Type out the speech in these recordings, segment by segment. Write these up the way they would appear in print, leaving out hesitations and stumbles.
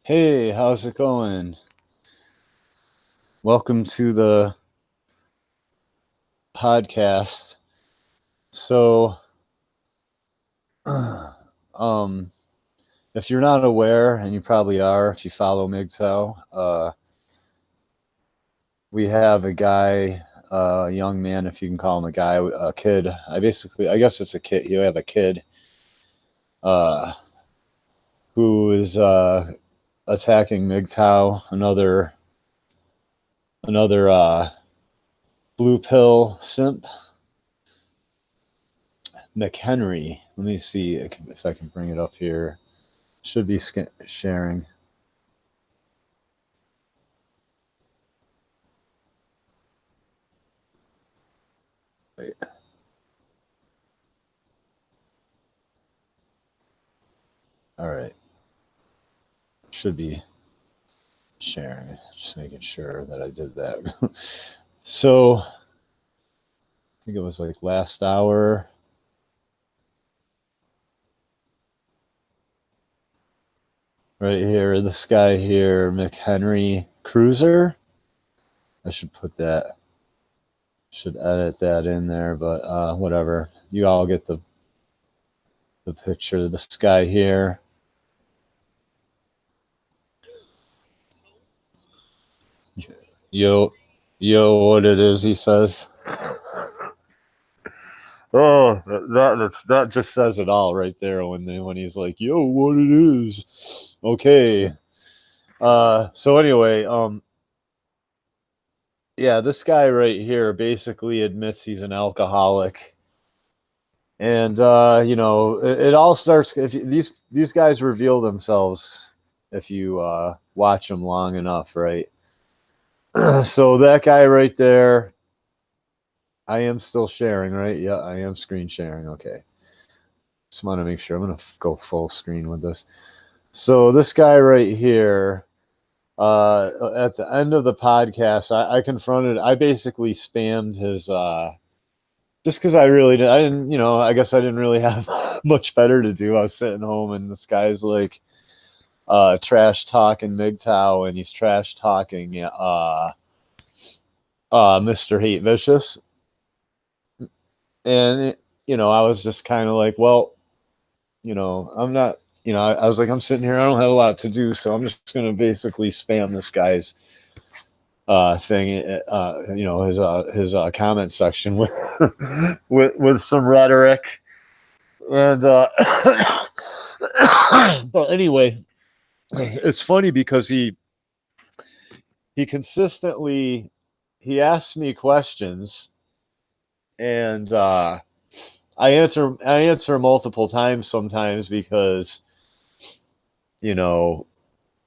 Hey, how's it going? Welcome to the podcast. So, um, if you're not aware, and you probably are if you follow MGTOW, we have a guy, a young man, if you can call him a guy, a kid. I guess it's a kid. You have a kid, uh, who is attacking MGTOW, another blue pill simp. McHenry. Let me see if I can bring it up here. Should be sharing. Wait. All right. Should be sharing. Just making sure that I did that. So, I think it was like last hour. Right here, this guy here, McHenry Cruiser. I should put that, should edit that in there, but whatever. You all get the picture of this guy here. Yo, what it is, he says. Oh, that just says it all right there when he's like, yo, what it is. Okay. So anyway, yeah, this guy right here basically admits he's an alcoholic. And it all starts if these guys reveal themselves if you watch them long enough, right? So that guy right there, I am still sharing, right? Yeah, I am screen sharing. Okay. Just want to make sure. I'm going to go full screen with this. So this guy right here, at the end of the podcast, I basically spammed his, just because I didn't, I guess I didn't really have much better to do. I was sitting home and this guy's like, trash talking MGTOW, and he's trash talking, Mr. Hate Vicious. And, I was just kind of like, well, I'm not, I was like, I'm sitting here, I don't have a lot to do, so I'm just going to basically spam this guy's thing, his comment section with with some rhetoric, and but anyway, it's funny because he consistently he asks me questions, and I answer multiple times sometimes because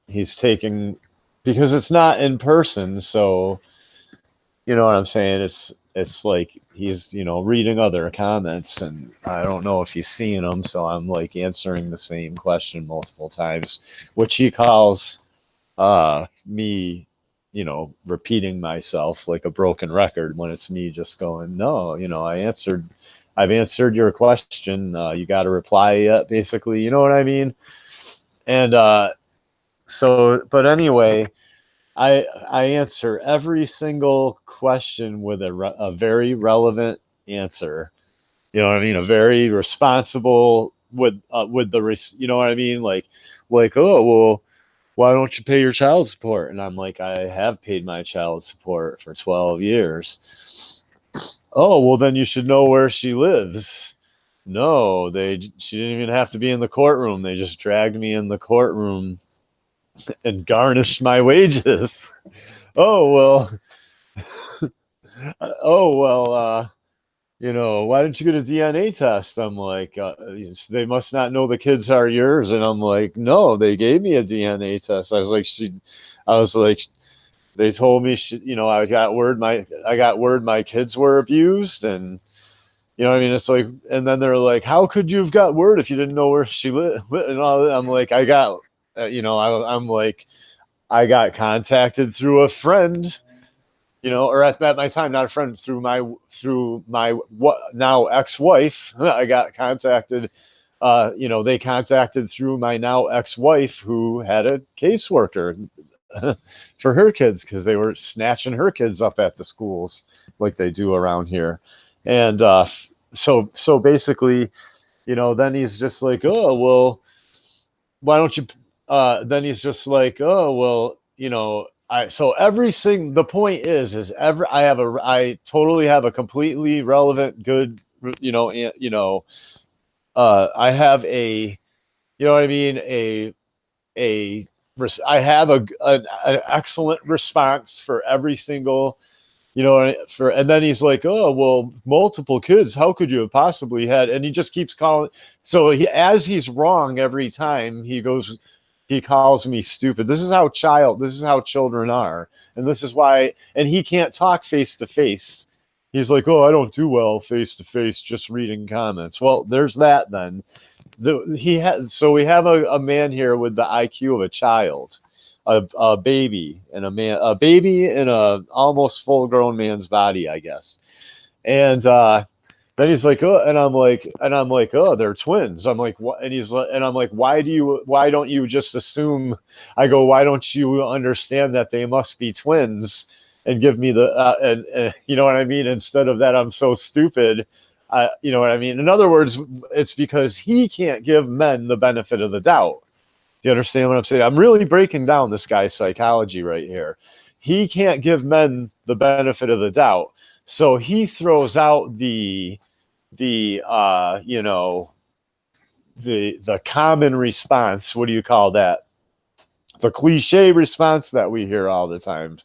he's taking, because it's not in person, so you know what I'm saying, it's like he's reading other comments, and I don't know if he's seeing them, so I'm like answering the same question multiple times, which he calls me repeating myself like a broken record, when it's me just going, no, I've answered your question, you got to reply yet, basically, you know what I mean? And so, but anyway, I answer every single question with a very relevant answer. You know what I mean? A very responsible with you know what I mean? Like, oh, well, why don't you pay your child support? And I'm like, I have paid my child support for 12 years. Oh, well, then you should know where she lives. No, she didn't even have to be in the courtroom. They just dragged me in the courtroom and garnished my wages. Oh, well, why didn't you get a DNA test? I'm like, they must not know the kids are yours. And I'm like, no, they gave me a DNA test. I was like, they told me, I got word my kids were abused. And, I mean, it's like, and then they're like, how could you have got word if you didn't know where she lived? And all that. I'm like, I'm like, I got contacted through a friend, or at my time, not a friend, through my what now ex-wife. I got contacted you know, they contacted through my now ex-wife, who had a caseworker for her kids, because they were snatching her kids up at the schools like they do around here. And so basically, you know, then he's just like, oh well, why don't you then he's just like, oh well, you know, so everything, the point is I totally have a completely relevant, good, you know, I have a, you know what I mean, a I have an excellent response for every single, you know, for, and then he's like, oh well, multiple kids, how could you have possibly had, and he just keeps calling. So as he's wrong every time, he calls me stupid. This is how children are, and this is why, and he can't talk face to face. He's like, oh, I don't do well face to face, just reading comments. Well, there's that then. So we have a man here with the IQ of a child, a baby, and a baby in a almost full grown man's body, I guess. And then he's like, oh, and I'm like, oh, they're twins. I'm like, what? And I'm like, why don't you just assume? I go, why don't you understand that they must be twins and give me the and you know what I mean? Instead of that, I'm so stupid. You know what I mean? In other words, it's because he can't give men the benefit of the doubt. Do you understand what I'm saying? I'm really breaking down this guy's psychology right here. He can't give men the benefit of the doubt. So he throws out the you know, the common response. What do you call that? The cliche response that we hear all the time.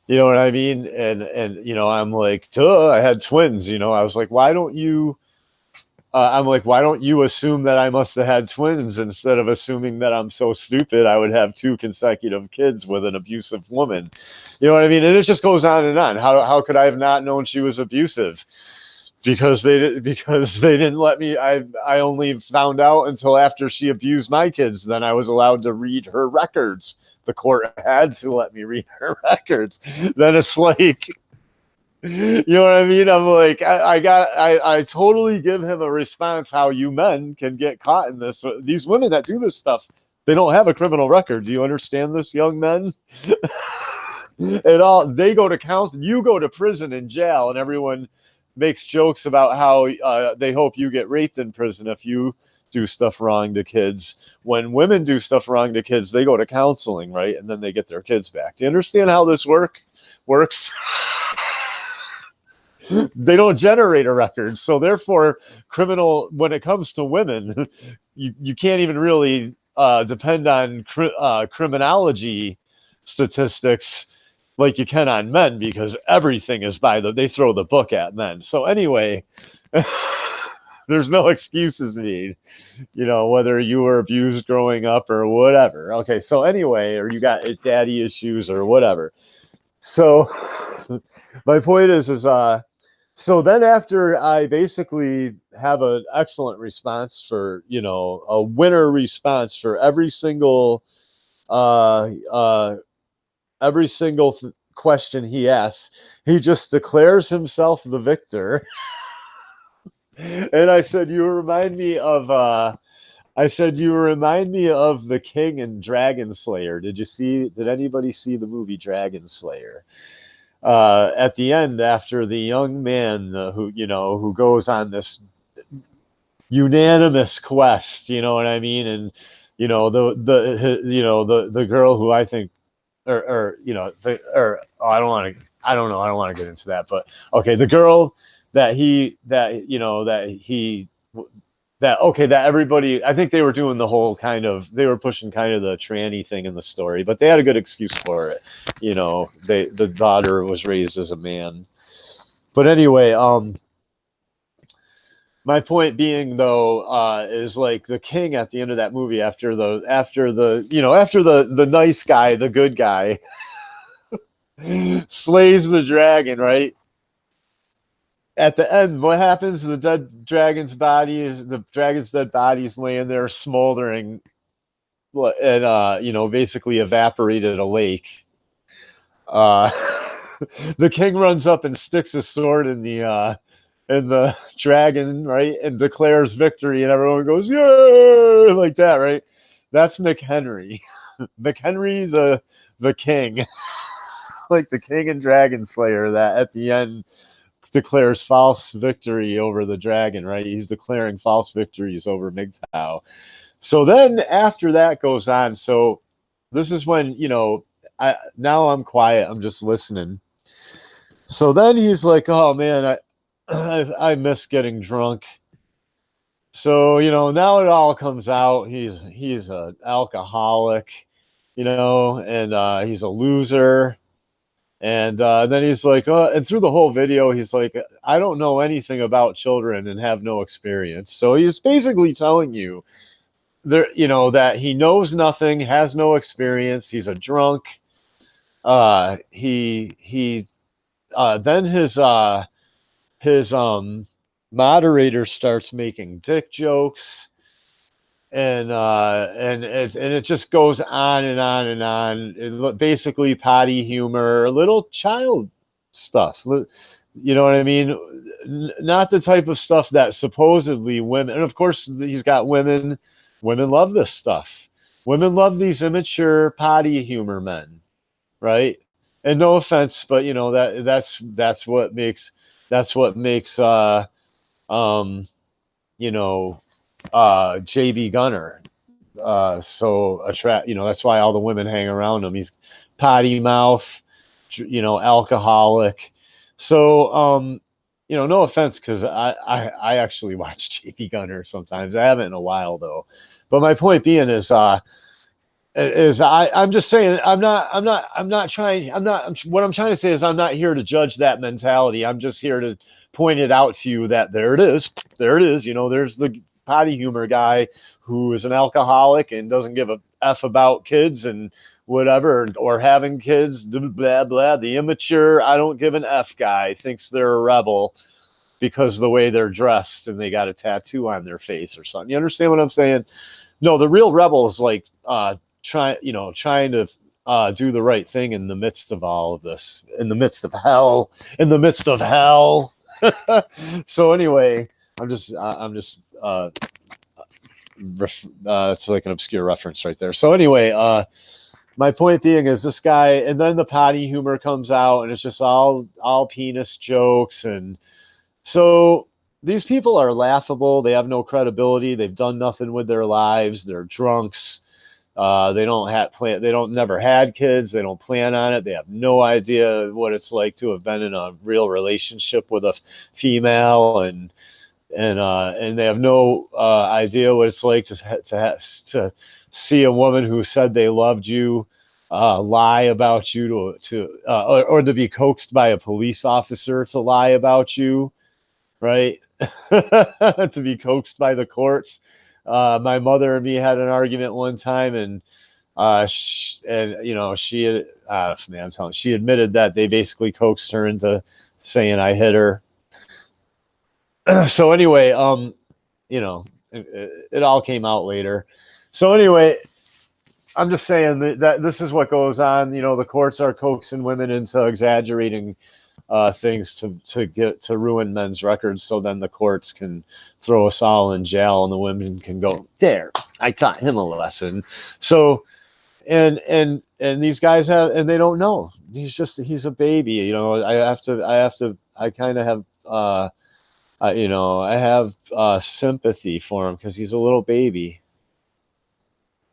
You know what I mean? And you know, I'm like, duh, I had twins. You know, I was like, why don't you? I'm like, why don't you assume that I must have had twins instead of assuming that I'm so stupid I would have 2 consecutive kids with an abusive woman? You know what I mean? And it just goes on and on. How could I have not known she was abusive? Because they didn't let me. I only found out until after she abused my kids. Then I was allowed to read her records. The court had to let me read her records. Then it's like, you know what I mean? I'm like, I totally give him a response how you men can get caught in this. These women that do this stuff, they don't have a criminal record. Do you understand this, young men? They go to you go to prison and jail, and everyone makes jokes about how they hope you get raped in prison if you do stuff wrong to kids. When women do stuff wrong to kids, they go to counseling, right? And then they get their kids back. Do you understand how this works? They don't generate a record. So therefore, when it comes to women, you can't even really depend on criminology statistics like you can on men, because everything is they throw the book at men. So anyway, there's no excuses made, you know, whether you were abused growing up or whatever. Okay, so anyway, or you got daddy issues or whatever. So my point is so then after I basically have an excellent response for, you know, a winner response for every single question he asks, he just declares himself the victor. And I said, you remind me of the king in Dragon Slayer. Did anybody see the movie Dragon Slayer? At the end, after the young man who goes on this unanimous quest, you know what I mean? And you know, the girl who I think I don't want to get into that, but okay, the girl that everybody, I think they were doing the whole they were pushing kind of the tranny thing in the story, but they had a good excuse for it. You know, the daughter was raised as a man. But anyway, my point being though, is like the king at the end of that movie, after the nice guy, the good guy slays the dragon, right? At the end, what happens? The dragon's dead body is laying there smoldering, and basically evaporated a lake. The king runs up and sticks his sword in the and the dragon, right, and declares victory, and everyone goes, "Yeah!" like that, right? That's McHenry. McHenry the king, like the king and dragon slayer that at the end declares false victory over the dragon, right? He's declaring false victories over MGTOW. So then after that goes on, so this is when, now I'm quiet, I'm just listening. So then he's like, "Oh man, I miss getting drunk." So, now it all comes out. He's an alcoholic, and he's a loser. And then he's like, "Oh," and through the whole video, he's like, "I don't know anything about children and have no experience." So he's basically telling you there, that he knows nothing, has no experience. He's a drunk. He then his moderator starts making dick jokes, and it just goes on and on and on. Basically potty humor, little child stuff. You know what I mean? Not the type of stuff that supposedly women, and of course he's got women. Women love this stuff. Women love these immature potty humor men, right? And no offense, but that's what makes um you know JB Gunner so attract. That's why all the women hang around him. He's potty mouth, alcoholic. So no offense, because I actually watch JB Gunner sometimes. I haven't in a while though. But my point being I'm just saying I'm not trying what I'm trying to say is I'm not here to judge that mentality. I'm just here to point it out to you that there it is. There's the potty humor guy who is an alcoholic and doesn't give a f about kids and whatever, or having kids, blah blah. The immature, I don't give an f guy thinks they're a rebel because of the way they're dressed and they got a tattoo on their face or something. You understand what I'm saying? No, the real rebel is like trying to do the right thing in the midst of all of this, in the midst of hell, in the midst of hell. So anyway, it's like an obscure reference right there. So anyway, my point being is this guy, and then the potty humor comes out, and it's just all penis jokes, and so these people are laughable. They have no credibility. They've done nothing with their lives. They're drunks. They don't have plan. They don't never had kids. They don't plan on it. They have no idea what it's like to have been in a real relationship with a female, and they have no idea what it's like to see a woman who said they loved you lie about you or to be coaxed by a police officer to lie about you, right? To be coaxed by the courts. My mother and me had an argument one time, and she admitted that they basically coaxed her into saying I hit her. So anyway, it all came out later. So anyway, I'm just saying that this is what goes on. The courts are coaxing women into exaggerating things to ruin men's records, so then the courts can throw us all in jail, and the women can go, "There, I taught him a lesson." So and these guys and they don't know. He's a baby. I kind of have I have sympathy for him because he's a little baby.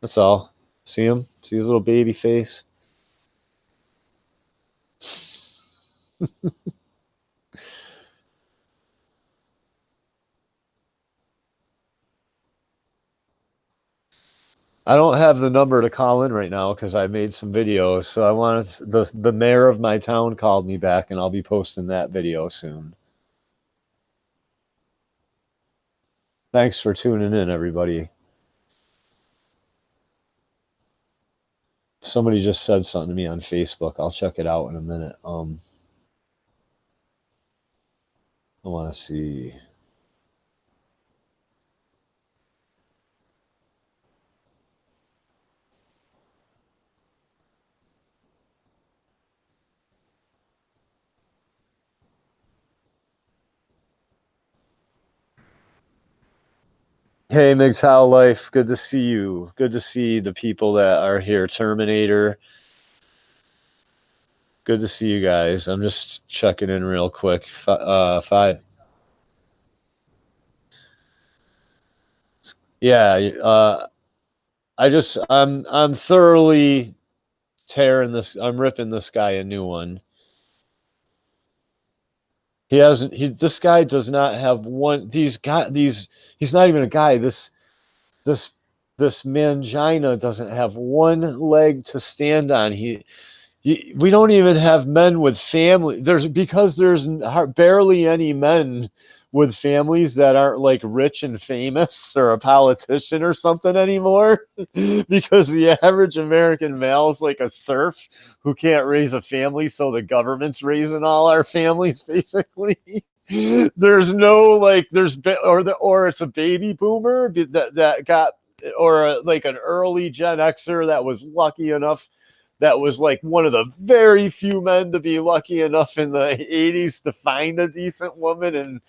That's all. See him? See his little baby face? I don't have the number to call in right now because I made some videos. So I wanted the mayor of my town called me back, and I'll be posting that video soon. Thanks for tuning in, everybody. Somebody just said something to me on Facebook. I'll check it out in a minute. I want to see. Hey, MGTOW Life, good to see you. Good to see the people that are here. Terminator, good to see you guys. I'm just checking in real quick. Five. Yeah, I'm thoroughly tearing this. I'm ripping this guy a new one. He hasn't. This guy does not have one. He's not even a guy. This this mangina doesn't have one leg to stand on. We don't even have men with family. There's barely any men with families that aren't like rich and famous or a politician or something anymore, because the average American male is like a serf who can't raise a family, so the government's raising all our families basically. There's no like or it's a baby boomer that got, or like an early Gen Xer that was lucky enough, that was like one of the very few men to be lucky enough in the 80s to find a decent woman,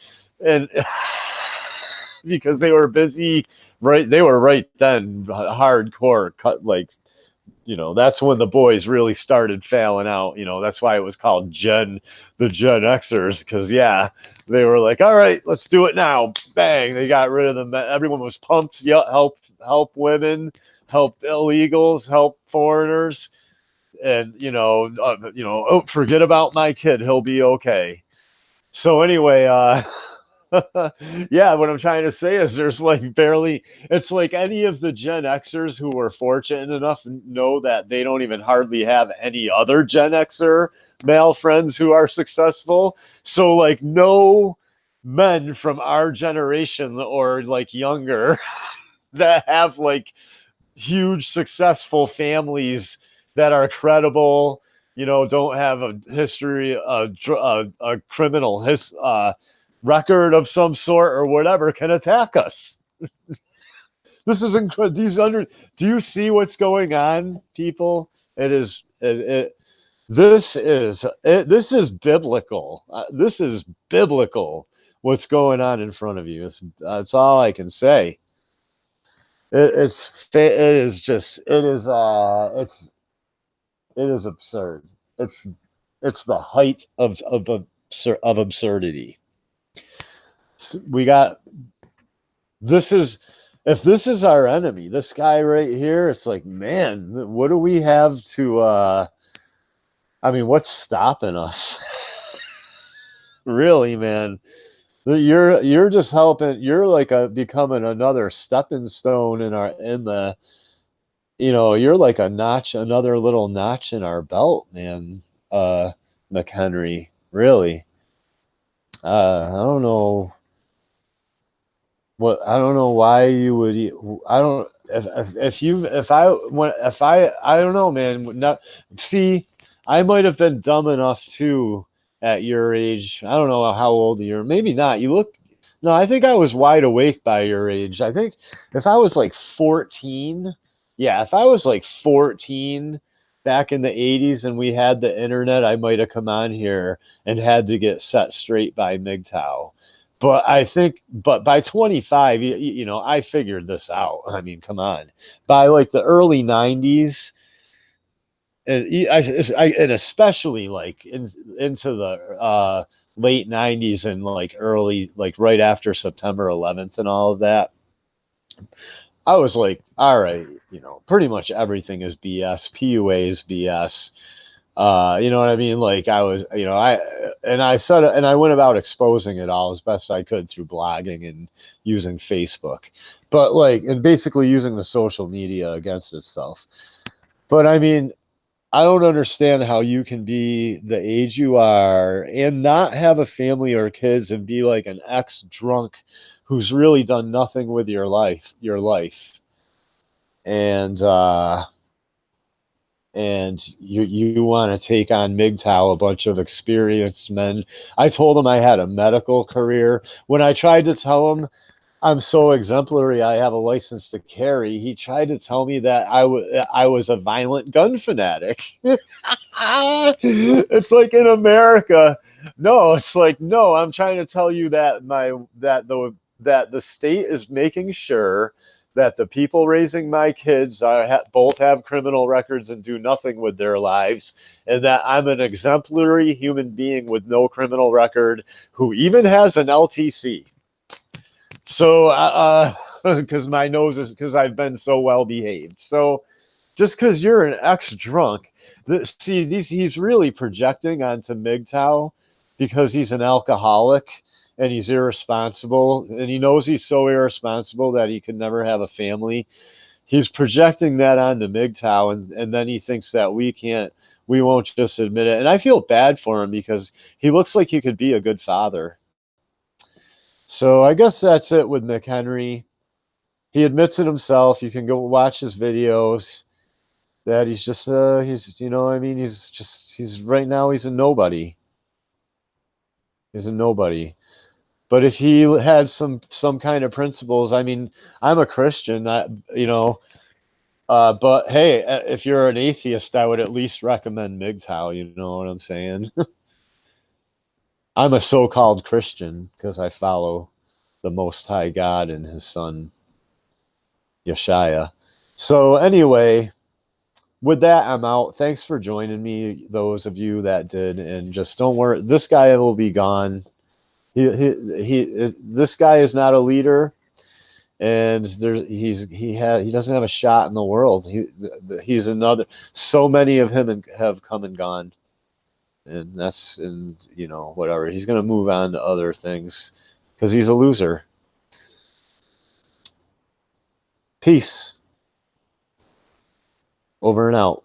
and because they were busy, right? They were right then hardcore cut, like, that's when the boys really started failing out. That's why it was called the Gen Xers, because yeah, they were like, all right, let's do it now. Bang, they got rid of them. Everyone was pumped. Yeah, help women, help illegals, help foreigners, and oh, forget about my kid, he'll be okay. So anyway, yeah, what I'm trying to say is there's like barely, it's like any of the Gen Xers who were fortunate enough know that they don't even hardly have any other Gen Xer male friends who are successful. So like no men from our generation or like younger that have like huge successful families that are credible, don't have a history, a criminal record of some sort or whatever, can attack us. This is incredible. Do you see what's going on, people? This is biblical. This is biblical. What's going on in front of you? That's all I can say. It is absurd. It's the height of absurdity. We got this is If this is our enemy, this guy right here, it's like, man, what do we have to what's stopping us? Really, man. You're just helping, you're like becoming another stepping stone you're like another little notch in our belt, man. McHenry, really. I don't know I don't know why you would. I don't. If you if I when if I don't know, man. Not see. I might have been dumb enough too at your age. I don't know how old you are. Maybe not. You look. No, I think I was wide awake by your age. I think if I was like 14, yeah, if I was like 14 back in the 80s and we had the internet, I might have come on here and had to get set straight by MGTOW. But by 25, I figured this out. I mean, come on. By like the early 90s, and especially like into the late 90s and like early, like right after September 11th and all of that, I was like, all right, pretty much everything is BS. PUA is BS. You know what I mean? Like I was, I went about exposing it all as best I could through blogging and using Facebook, but like, and basically using the social media against itself. But I mean, I don't understand how you can be the age you are and not have a family or kids and be like an ex-drunk who's really done nothing with your life. And you want to take on MGTOW, a bunch of experienced men. I told him I had a medical career. When I tried to tell him I'm so exemplary, I have a license to carry, he tried to tell me that I was a violent gun fanatic. It's like in America. No, it's like, no, I'm trying to tell you that that the state is making sure that the people raising my kids both have criminal records and do nothing with their lives, and that I'm an exemplary human being with no criminal record who even has an LTC. So, because my nose is, because I've been so well behaved. So, just because you're an ex-drunk, see, he's really projecting onto MGTOW because he's an alcoholic and he's irresponsible, and he knows he's so irresponsible that he could never have a family. He's projecting that onto MGTOW, and then he thinks that we won't just admit it. And I feel bad for him because he looks like he could be a good father. So I guess that's it with McHenry. He admits it himself. You can go watch his videos. That he's just he's right now he's a nobody. He's a nobody. But if he had some kind of principles, I mean, I'm a Christian, but hey, if you're an atheist, I would at least recommend MGTOW. You know what I'm saying? I'm a so-called Christian because I follow the Most High God and His Son Yeshua. So anyway, with that, I'm out. Thanks for joining me, those of you that did, and just don't worry. This guy will be gone. This guy is not a leader, and he doesn't have a shot in the world. He's another. So many of him have come and gone, and whatever. He's gonna move on to other things because he's a loser. Peace. Over and out.